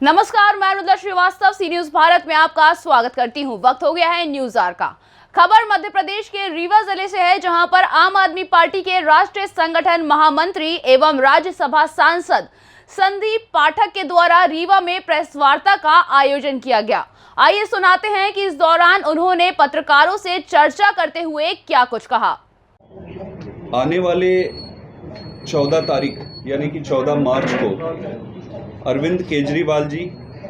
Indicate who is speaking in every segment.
Speaker 1: नमस्कार, मैं रुद्र श्रीवास्तव सी न्यूज भारत में आपका स्वागत करती हूं। वक्त हो गया है न्यूज आर का। खबर मध्य प्रदेश के रीवा जिले से है, जहां पर आम आदमी पार्टी के राष्ट्रीय संगठन महामंत्री एवं राज्यसभा सांसद संदीप पाठक के द्वारा रीवा में प्रेस वार्ता का आयोजन किया गया। आइए सुनाते हैं कि इस दौरान उन्होंने पत्रकारों से चर्चा करते हुए क्या कुछ कहा।
Speaker 2: आने वाले 14 तारीख यानी कि 14 मार्च को अरविंद केजरीवाल जी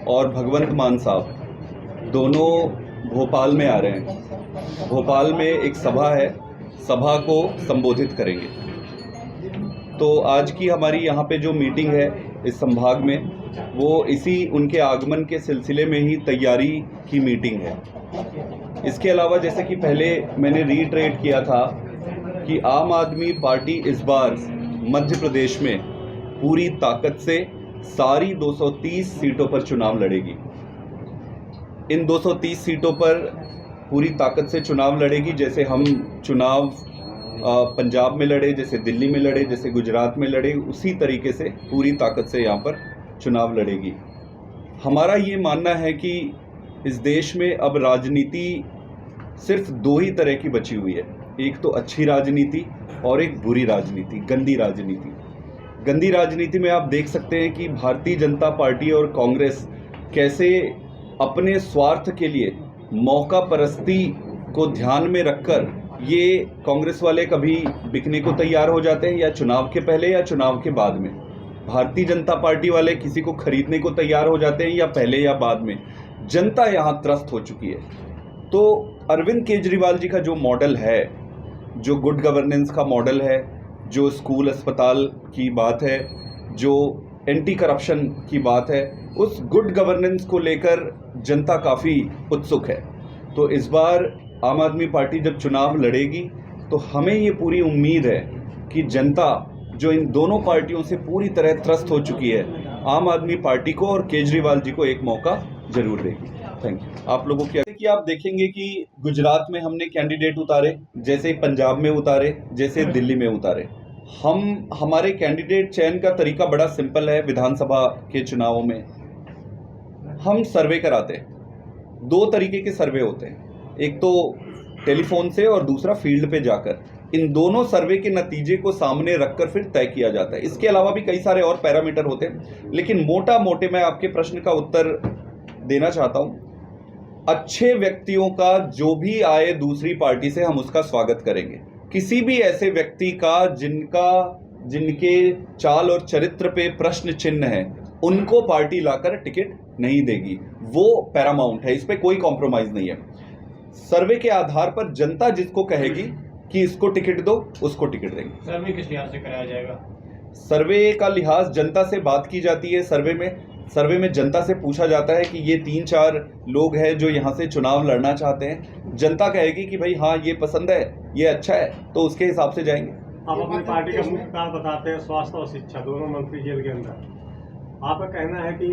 Speaker 2: और भगवंत मान साहब दोनों भोपाल में आ रहे हैं। भोपाल में एक सभा है, सभा को संबोधित करेंगे। तो आज की हमारी यहाँ पे जो मीटिंग है इस संभाग में, वो इसी उनके आगमन के सिलसिले में ही तैयारी की मीटिंग है। इसके अलावा जैसे कि पहले मैंने रीट्रेट किया था कि आम आदमी पार्टी इस बार मध्य प्रदेश में पूरी ताकत से सारी 230 सीटों पर चुनाव लड़ेगी। इन 230 सीटों पर पूरी ताकत से चुनाव लड़ेगी। जैसे हम चुनाव पंजाब में लड़े, जैसे दिल्ली में लड़े, जैसे गुजरात में लड़े, उसी तरीके से पूरी ताकत से यहाँ पर चुनाव लड़ेगी। हमारा ये मानना है कि इस देश में अब राजनीति सिर्फ दो ही तरह की बची हुई है, एक तो अच्छी राजनीति और एक बुरी राजनीति, गंदी राजनीति। गंदी राजनीति में आप देख सकते हैं कि भारतीय जनता पार्टी और कांग्रेस कैसे अपने स्वार्थ के लिए मौका परस्ती को ध्यान में रखकर ये कांग्रेस वाले कभी बिकने को तैयार हो जाते हैं, या चुनाव के पहले या चुनाव के बाद में। भारतीय जनता पार्टी वाले किसी को खरीदने को तैयार हो जाते हैं, या पहले या बाद में। जनता यहाँ त्रस्त हो चुकी है। तो अरविंद केजरीवाल जी का जो मॉडल है, जो गुड गवर्नेंस का मॉडल है, जो स्कूल अस्पताल की बात है, जो एंटी करप्शन की बात है, उस गुड गवर्नेंस को लेकर जनता काफ़ी उत्सुक है। तो इस बार आम आदमी पार्टी जब चुनाव लड़ेगी तो हमें ये पूरी उम्मीद है कि जनता जो इन दोनों पार्टियों से पूरी तरह त्रस्त हो चुकी है, आम आदमी पार्टी को और केजरीवाल जी को एक मौका जरूर देगी। Thank you. आप लोगों की आप देखेंगे कि गुजरात में हमने कैंडिडेट उतारे, जैसे पंजाब में उतारे, जैसे दिल्ली में उतारे। हमारे कैंडिडेट चयन का तरीका बड़ा सिंपल है। विधानसभा के चुनावों में हम सर्वे कराते हैं। दो तरीके के सर्वे होते हैं, एक तो टेलीफोन से और दूसरा फील्ड पे जाकर। इन दोनों सर्वे के नतीजे को सामने रखकर फिर तय किया जाता है। इसके अलावा भी कई सारे और पैरामीटर होते हैं, लेकिन मोटा मोटे मैं आपके प्रश्न का उत्तर देना चाहता हूं। अच्छे व्यक्तियों का जो भी आए दूसरी पार्टी से, हम उसका स्वागत करेंगे। किसी भी ऐसे व्यक्ति का जिनके चाल और चरित्र पे प्रश्न चिन्ह है, उनको पार्टी लाकर टिकट नहीं देगी। वो पैरामाउंट है, इस पे कोई कॉम्प्रोमाइज नहीं है। सर्वे के आधार पर जनता जिसको कहेगी कि इसको टिकट दो, उसको टिकट देंगे।
Speaker 3: सर्वे किस लिहाज से कराया जाएगा?
Speaker 2: सर्वे का लिहाज जनता से बात की जाती है। सर्वे में जनता से पूछा जाता है कि ये 3-4 लोग हैं जो यहाँ से चुनाव लड़ना चाहते हैं। जनता कहेगी कि भाई हाँ, ये पसंद है, ये अच्छा है, तो उसके हिसाब से जाएंगे।
Speaker 3: आप अपनी पार्टी का मुख्य कार्य बताते हैं, स्वास्थ्य और शिक्षा, दोनों मंत्री जेल के अंदर। आपका कहना है कि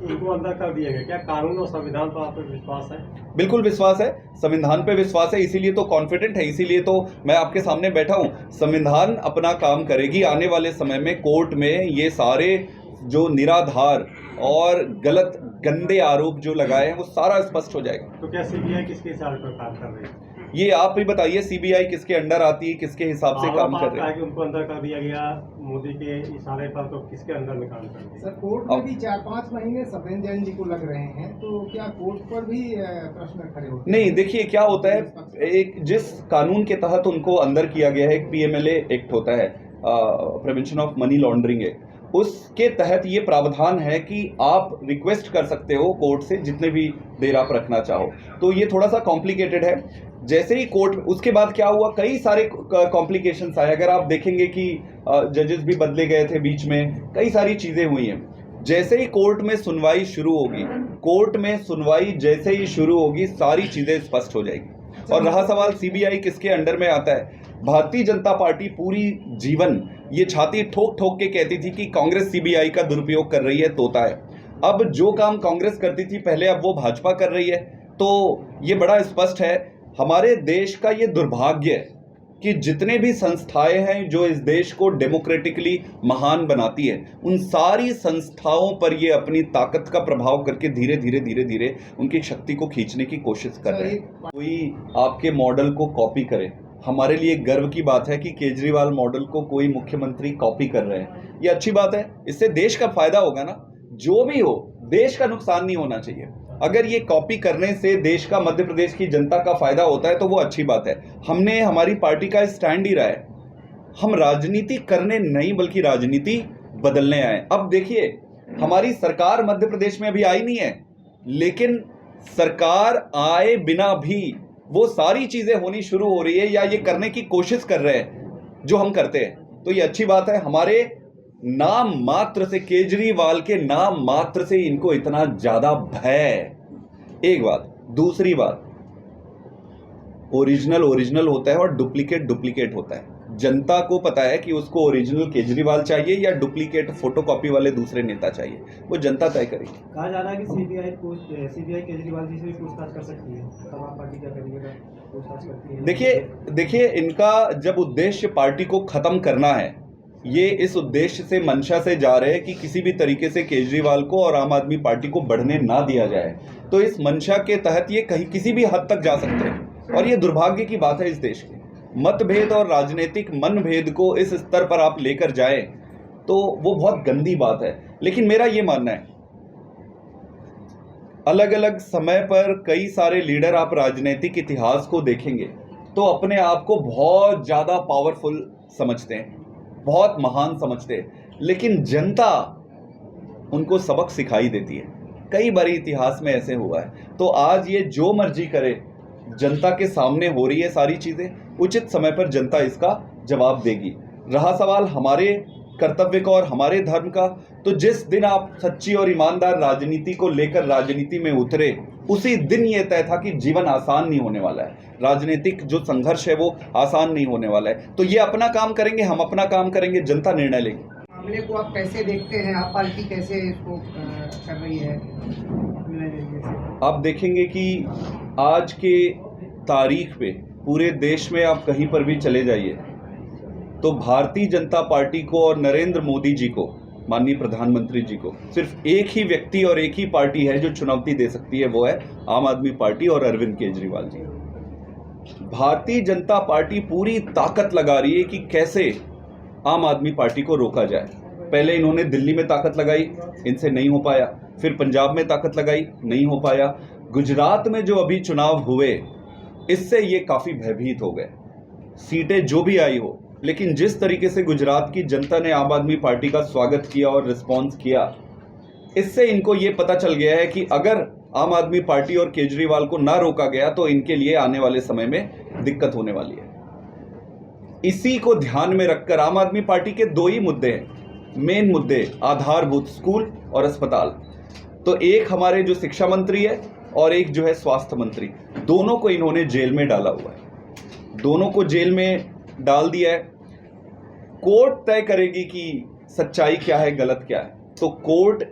Speaker 3: इनको अंदर कर दिया गया, क्या कानून और संविधान पर आप पे विश्वास है? बिल्कुल विश्वास है, संविधान पे विश्वास है, इसीलिए तो कॉन्फिडेंट है, इसीलिए तो मैं आपके सामने बैठा हूँ। संविधान अपना काम करेगी। आने वाले समय में कोर्ट में ये सारे जो निराधार और गलत गंदे आरोप जो लगाए हैं, वो सारा स्पष्ट हो जाएगा। तो क्या सीबीआई किसके हिसाब पर काम कर रही है? ये आप ही बताइए, सीबीआई किसके अंडर आती है, किसके हिसाब से काम कर रही है? उनको अंदर कर दिया गया मोदी के इशारे पर, तो किसके अंदर में काम कर रही है?
Speaker 4: सर, कोर्ट में भी 4-5 महीने सत्येंद्र जैन जी को लग रहे हैं, तो क्या कोर्ट पर भी प्रश्न खड़े होते हैं?
Speaker 2: नहीं, देखिए क्या होता है, एक जिस कानून के तहत उनको अंदर किया गया है, एक PMLA एक्ट होता है, prevention of money laundering act, उसके तहत ये प्रावधान है कि आप रिक्वेस्ट कर सकते हो कोर्ट से जितने भी देर आप रखना चाहो। तो ये थोड़ा सा कॉम्प्लिकेटेड है। जैसे ही कोर्ट, उसके बाद क्या हुआ, कई सारे कॉम्प्लिकेशंस आए। अगर आप देखेंगे कि जजेस भी बदले गए थे बीच में, कई सारी चीजें हुई हैं। जैसे ही कोर्ट में सुनवाई शुरू होगी, सारी चीजें स्पष्ट हो जाएगी। और रहा सवाल CBI किसके अंडर में आता है, भारतीय जनता पार्टी पूरी जीवन ये छाती ठोक ठोक के कहती थी कि कांग्रेस CBI का दुरुपयोग कर रही है, तोता है। अब जो काम कांग्रेस करती थी पहले, अब वो भाजपा कर रही है। तो ये बड़ा स्पष्ट है। हमारे देश का ये दुर्भाग्य है कि जितने भी संस्थाएं हैं जो इस देश को डेमोक्रेटिकली महान बनाती है, उन सारी संस्थाओं पर ये अपनी ताकत का प्रभाव करके धीरे धीरे उनकी शक्ति को खींचने की कोशिश कर रहे हैं। कोई आपके मॉडल को कॉपी करे, हमारे लिए गर्व की बात है कि केजरीवाल मॉडल को कोई मुख्यमंत्री कॉपी कर रहे हैं, ये अच्छी बात है। इससे देश का फायदा होगा ना, जो भी हो देश का नुकसान नहीं होना चाहिए। अगर ये कॉपी करने से देश का, मध्य प्रदेश की जनता का फायदा होता है तो वो अच्छी बात है। हमने, हमारी पार्टी का स्टैंड ही रहा है, हम राजनीति करने नहीं बल्कि राजनीति बदलने आए। अब देखिए, हमारी सरकार मध्य प्रदेश में अभी आई नहीं है, लेकिन सरकार आए बिना भी वो सारी चीजें होनी शुरू हो रही है या ये करने की कोशिश कर रहे हैं जो हम करते हैं, तो ये अच्छी बात है। हमारे नाम मात्र से, केजरीवाल के नाम मात्र से इनको इतना ज्यादा भय, एक बात। दूसरी बात, ओरिजिनल होता है और डुप्लीकेट होता है। जनता को पता है कि उसको ओरिजिनल केजरीवाल चाहिए या डुप्लीकेट फोटोकॉपी वाले दूसरे नेता चाहिए, वो जनता तय करेगी।
Speaker 5: कहा जा रहा है कि सीबीआई केजरीवाल जी से भी पूछताछ कर सकती है, तब आप पार्टी क्या करिएगा? पूछताछ करती है?
Speaker 2: देखिए इनका जब उद्देश्य पार्टी को खत्म करना है, ये इस उद्देश्य से, मंशा से जा रहे हैं कि किसी भी तरीके से केजरीवाल को और आम आदमी पार्टी को बढ़ने ना दिया जाए, तो इस मंशा के तहत ये कहीं किसी भी हद तक जा सकते हैं। और ये दुर्भाग्य की बात है इस देश की। मतभेद और राजनीतिक मनभेद को इस स्तर पर आप लेकर जाए तो वो बहुत गंदी बात है। लेकिन मेरा ये मानना है, अलग अलग समय पर कई सारे लीडर आप राजनीतिक इतिहास को देखेंगे तो अपने आप को बहुत ज्यादा पावरफुल समझते हैं, बहुत महान समझते हैं, लेकिन जनता उनको सबक सिखाई देती है। कई बार इतिहास में ऐसे हुआ है। तो आज ये जो मर्जी करे, जनता के सामने हो रही है सारी चीजें, उचित समय पर जनता इसका जवाब देगी। रहा सवाल हमारे कर्तव्य का और हमारे धर्म का, तो जिस दिन आप सच्ची और ईमानदार राजनीति को लेकर राजनीति में उतरे, उसी दिन ये तय था कि जीवन आसान नहीं होने वाला है, राजनीतिक जो संघर्ष है वो आसान नहीं होने वाला है। तो ये अपना काम करेंगे, हम अपना काम करेंगे, जनता निर्णय लेगी।
Speaker 4: मामले को आप कैसे देखते हैं? आप पार्टी कैसे इसको कर रही है?
Speaker 2: आप देखेंगे कि आज के तारीख पे पूरे देश में आप कहीं पर भी चले जाइए तो भारतीय जनता पार्टी को और नरेंद्र मोदी जी को, माननीय प्रधानमंत्री जी को, सिर्फ एक ही व्यक्ति और एक ही पार्टी है जो चुनौती दे सकती है, वो है आम आदमी पार्टी और अरविंद केजरीवाल जी। भारतीय जनता पार्टी पूरी ताकत लगा रही है कि कैसे आम आदमी पार्टी को रोका जाए। पहले इन्होंने दिल्ली में ताकत लगाई, इनसे नहीं हो पाया। फिर पंजाब में ताकत लगाई, नहीं हो पाया। गुजरात में जो अभी चुनाव हुए, इससे ये काफी भयभीत हो गए। सीटें जो भी आई हो, लेकिन जिस तरीके से गुजरात की जनता ने आम आदमी पार्टी का स्वागत किया और रिस्पॉन्स किया, इससे इनको ये पता चल गया है कि अगर आम आदमी पार्टी और केजरीवाल को ना रोका गया तो इनके लिए आने वाले समय में दिक्कत होने वाली है। इसी को ध्यान में रखकर आम आदमी पार्टी के दो ही मुद्दे हैं, मेन मुद्दे, आधारभूत, स्कूल और अस्पताल। तो एक हमारे जो शिक्षा मंत्री है और एक जो है स्वास्थ्य मंत्री, दोनों को इन्होंने जेल में डाला हुआ है, दोनों को जेल में डाल दिया है। कोर्ट तय करेगी कि सच्चाई क्या है, गलत क्या है। तो कोर्ट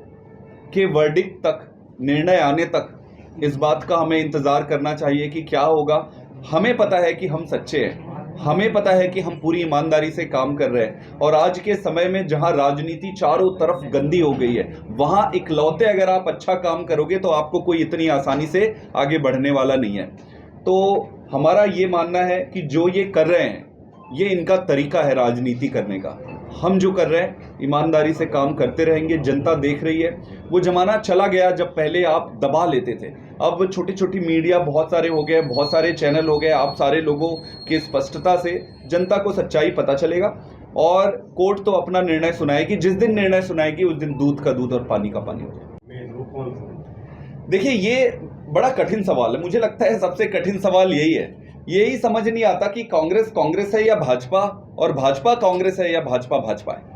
Speaker 2: के वर्डिक्ट तक, निर्णय आने तक इस बात का हमें इंतजार करना चाहिए कि क्या होगा। हमें पता है कि हम सच्चे हैं, हमें पता है कि हम पूरी ईमानदारी से काम कर रहे हैं। और आज के समय में जहां राजनीति चारों तरफ गंदी हो गई है, वहां इकलौते अगर आप अच्छा काम करोगे तो आपको कोई इतनी आसानी से आगे बढ़ने वाला नहीं है। तो हमारा ये मानना है कि जो ये कर रहे हैं, ये इनका तरीका है राजनीति करने का। हम जो कर रहे हैं ईमानदारी से काम करते रहेंगे, जनता देख रही है। वो जमाना चला गया जब पहले आप दबा लेते थे। अब छोटी छोटी मीडिया बहुत सारे हो गए, बहुत सारे चैनल हो गए। आप सारे लोगों की स्पष्टता से जनता को सच्चाई पता चलेगा और कोर्ट तो अपना निर्णय सुनाएगी। जिस दिन निर्णय सुनाएगी उस दिन दूध का दूध और पानी का पानी हो जाएगा। देखिए, ये बड़ा कठिन सवाल है। मुझे लगता है सबसे कठिन सवाल यही है। यही समझ नहीं आता कि कांग्रेस कांग्रेस है या भाजपा, और भाजपा कांग्रेस है या भाजपा भाजपा है।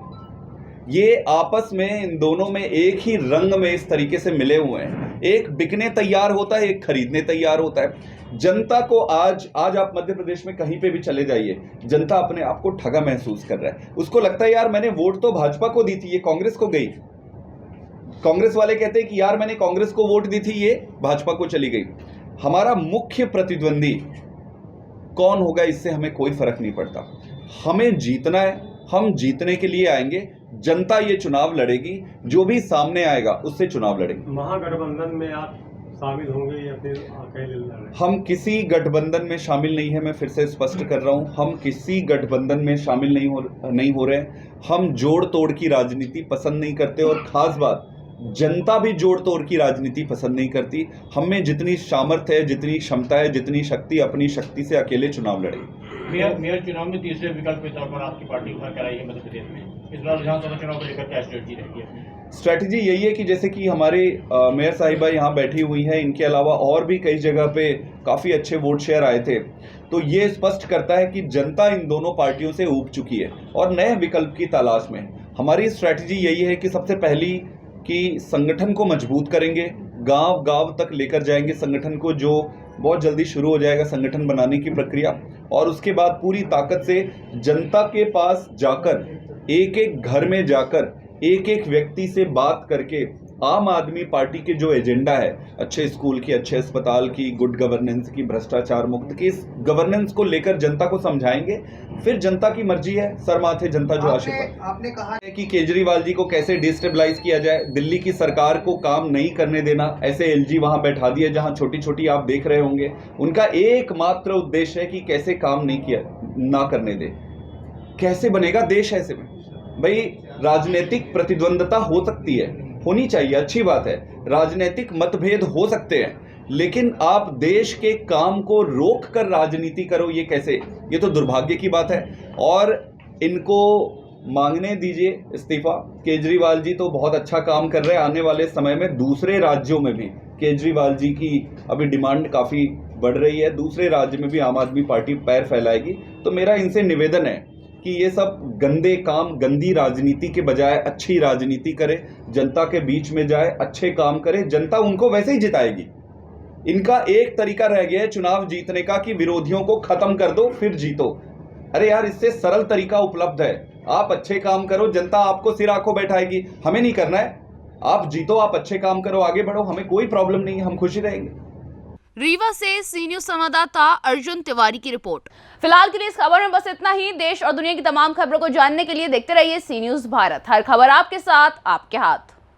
Speaker 2: ये आपस में, इन दोनों में एक ही रंग में इस तरीके से मिले हुए हैं। एक बिकने तैयार होता है, एक खरीदने तैयार होता है। जनता को आज आप मध्य प्रदेश में कहीं पे भी चले जाइए, जनता अपने आप को ठगा महसूस कर रहा है। उसको लगता है यार मैंने वोट तो भाजपा को दी थी, ये कांग्रेस को गई। कांग्रेस वाले कहते हैं कि यार मैंने कांग्रेस को वोट दी थी, ये भाजपा को चली गई। हमारा मुख्य प्रतिद्वंदी कौन होगा इससे हमें कोई फर्क नहीं पड़ता। हमें जीतना है, हम जीतने के लिए आएंगे। जनता ये चुनाव लड़ेगी, जो भी सामने आएगा उससे चुनाव लड़ेंगे।
Speaker 3: महागठबंधन में आप शामिल होंगे या फिर अकेले लड़ेंगे?
Speaker 2: हम किसी गठबंधन में शामिल नहीं है। मैं फिर से स्पष्ट कर रहा हूं, हम किसी गठबंधन में शामिल नहीं हो रहे। हम जोड़ तोड़ की राजनीति पसंद नहीं करते, और खास बात जनता भी जोड़ तोड़ की राजनीति पसंद नहीं करती। हम में जितनी सामर्थ्य है, जितनी क्षमता है, जितनी शक्ति, अपनी शक्ति से अकेले चुनाव लड़ेंगे।
Speaker 6: मेयर चुनाव में तीसरे विकल्प के तौर पर आपकी पार्टी उभर कर आई है मध्य प्रदेश में। इस बार विधानसभा चुनाव को लेकर क्या स्ट्रेटजी रहेगी अपनी?
Speaker 2: स्ट्रैटेजी यही है कि जैसे कि हमारे मेयर साहिबा यहाँ बैठी हुई हैं, इनके अलावा और भी कई जगह पे काफ़ी अच्छे वोट शेयर आए थे, तो ये स्पष्ट करता है कि जनता इन दोनों पार्टियों से ऊब चुकी है और नए विकल्प की तलाश में। हमारी स्ट्रैटेजी यही है कि सबसे पहली कि संगठन को मजबूत करेंगे, गांव गांव तक लेकर जाएंगे संगठन को, जो बहुत जल्दी शुरू हो जाएगा संगठन बनाने की प्रक्रिया। और उसके बाद पूरी ताकत से जनता के पास जाकर, एक एक घर में जाकर, एक एक व्यक्ति से बात करके आम आदमी पार्टी के जो एजेंडा है, अच्छे स्कूल की, अच्छे अस्पताल की, गुड गवर्नेंस की, भ्रष्टाचार मुक्त की, इस गवर्नेंस को लेकर जनता को समझाएंगे। फिर जनता की मर्जी है, सर माथे जनता जो आशीर्वाद।
Speaker 4: आपने कहा
Speaker 2: कि केजरीवाल जी को कैसे डिस्टेबलाइज किया जाए, दिल्ली की सरकार को काम नहीं करने देना, ऐसे एलजी वहां बैठा दिए जहां छोटी छोटी आप देख रहे होंगे। उनका एकमात्र उद्देश्य है कि कैसे काम नहीं किया ना करने दे। कैसे बनेगा देश ऐसे में? भाई राजनीतिक प्रतिद्वंदता हो सकती है, होनी चाहिए, अच्छी बात है, राजनीतिक मतभेद हो सकते हैं, लेकिन आप देश के काम को रोक कर राजनीति करो, ये कैसे? ये तो दुर्भाग्य की बात है। और इनको मांगने दीजिए इस्तीफा। केजरीवाल जी तो बहुत अच्छा काम कर रहे हैं, आने वाले समय में दूसरे राज्यों में भी केजरीवाल जी की अभी डिमांड काफ़ी बढ़ रही है, दूसरे राज्य में भी आम आदमी पार्टी पैर फैलाएगी। तो मेरा इनसे निवेदन है कि ये सब गंदे काम, गंदी राजनीति के बजाय अच्छी राजनीति करे, जनता के बीच में जाए, अच्छे काम करे, जनता उनको वैसे ही जिताएगी। इनका एक तरीका रह गया है चुनाव जीतने का कि विरोधियों को खत्म कर दो फिर जीतो। अरे यार, इससे सरल तरीका उपलब्ध है। आप अच्छे काम करो, जनता आपको सिर आंखों बैठाएगी। हमें नहीं करना है, आप जीतो, आप अच्छे काम करो, आगे बढ़ो, हमें कोई प्रॉब्लम नहीं है, हम खुशी रहेंगे।
Speaker 1: रीवा से सी न्यूज संवाददाता अर्जुन तिवारी की रिपोर्ट। फिलहाल के लिए इस खबर में बस इतना ही। देश और दुनिया की तमाम खबरों को जानने के लिए देखते रहिए सी न्यूज भारत। हर खबर आपके साथ, आपके हाथ।